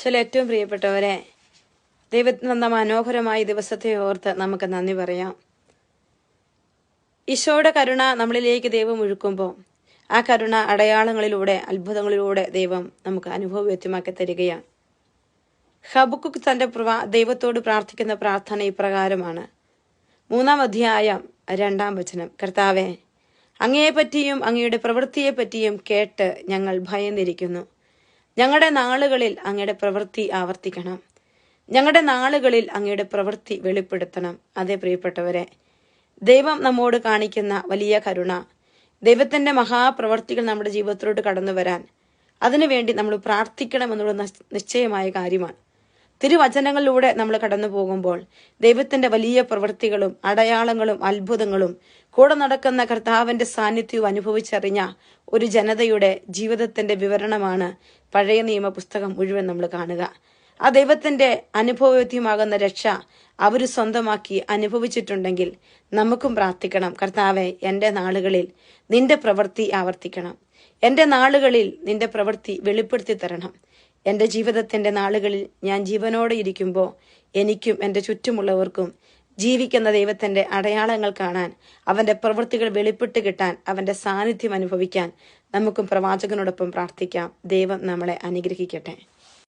ചില ഏറ്റവും പ്രിയപ്പെട്ടവരെ, ദൈവത്തിന് തന്ന മനോഹരമായ ദിവസത്തെ ഓർത്ത് നമുക്ക് നന്ദി പറയാം. ഈശോയുടെ കരുണ നമ്മളിലേക്ക് ദൈവം ഒഴുക്കുമ്പോൾ ആ കരുണ അടയാളങ്ങളിലൂടെ, അത്ഭുതങ്ങളിലൂടെ ദൈവം നമുക്ക് അനുഭവവേദ്യമാക്കി തരികയാണ്. ഹബക്കുക്ക് തന്റെ ദൈവത്തോട് പ്രാർത്ഥിക്കുന്ന പ്രാർത്ഥന ഇപ്രകാരമാണ്. 3-ാം അധ്യായം 2-ാം വചനം. കർത്താവേ, അങ്ങയെപ്പറ്റിയും അങ്ങയുടെ പ്രവൃത്തിയെപ്പറ്റിയും കേട്ട് ഞങ്ങൾ ഭയന്നിരിക്കുന്നു. ഞങ്ങളുടെ നാളുകളിൽ അങ്ങയുടെ പ്രവൃത്തി ആവർത്തിക്കണം. ഞങ്ങളുടെ നാളുകളിൽ അങ്ങയുടെ പ്രവൃത്തി വെളിപ്പെടുത്തണം. അതേ പ്രിയപ്പെട്ടവരെ, ദൈവം നമ്മോട് കാണിക്കുന്ന വലിയ കരുണ, ദൈവത്തിന്റെ മഹാപ്രവർത്തികൾ നമ്മുടെ ജീവിതത്തിലോട്ട് കടന്നു വരാൻ അതിനുവേണ്ടി നമ്മൾ പ്രാർത്ഥിക്കണം എന്നുള്ള നിശ്ചയമായ കാര്യമാണ്. തിരുവചനങ്ങളിലൂടെ നമ്മൾ കടന്നു പോകുമ്പോൾ ദൈവത്തിന്റെ വലിയ പ്രവൃത്തികളും അടയാളങ്ങളും അത്ഭുതങ്ങളും കൂടെ നടക്കുന്ന കർത്താവിന്റെ സാന്നിധ്യവും അനുഭവിച്ചറിഞ്ഞ ഒരു ജനതയുടെ ജീവിതത്തിന്റെ വിവരണമാണ് പഴയ നിയമ പുസ്തകം മുഴുവൻ നമ്മൾ കാണുക. ആ ദൈവത്തിന്റെ അനുഭവവേദ്യമാകുന്ന രക്ഷ അവർ സ്വന്തമാക്കി അനുഭവിച്ചിട്ടുണ്ടെങ്കിൽ നമുക്കും പ്രാർത്ഥിക്കണം. കർത്താവെ, എൻ്റെ നാളുകളിൽ നിന്റെ പ്രവൃത്തി ആവർത്തിക്കണം. എൻ്റെ നാളുകളിൽ നിന്റെ പ്രവൃത്തി വെളിപ്പെടുത്തി തരണം. എൻ്റെ ജീവിതത്തിന്റെ നാളുകളിൽ ഞാൻ ജീവനോടെ ഇരിക്കുമ്പോൾ എനിക്കും എൻ്റെ ചുറ്റുമുള്ളവർക്കും ജീവിക്കുന്ന ദൈവത്തിന്റെ അടയാളങ്ങൾ കാണാൻ, അവന്റെ പ്രവൃത്തികൾ വെളിപ്പെട്ട് കിട്ടാൻ, അവന്റെ സാന്നിധ്യം അനുഭവിക്കാൻ നമുക്കും പ്രവാചകനോടൊപ്പം പ്രാർത്ഥിക്കാം. ദൈവം നമ്മളെ അനുഗ്രഹിക്കട്ടെ.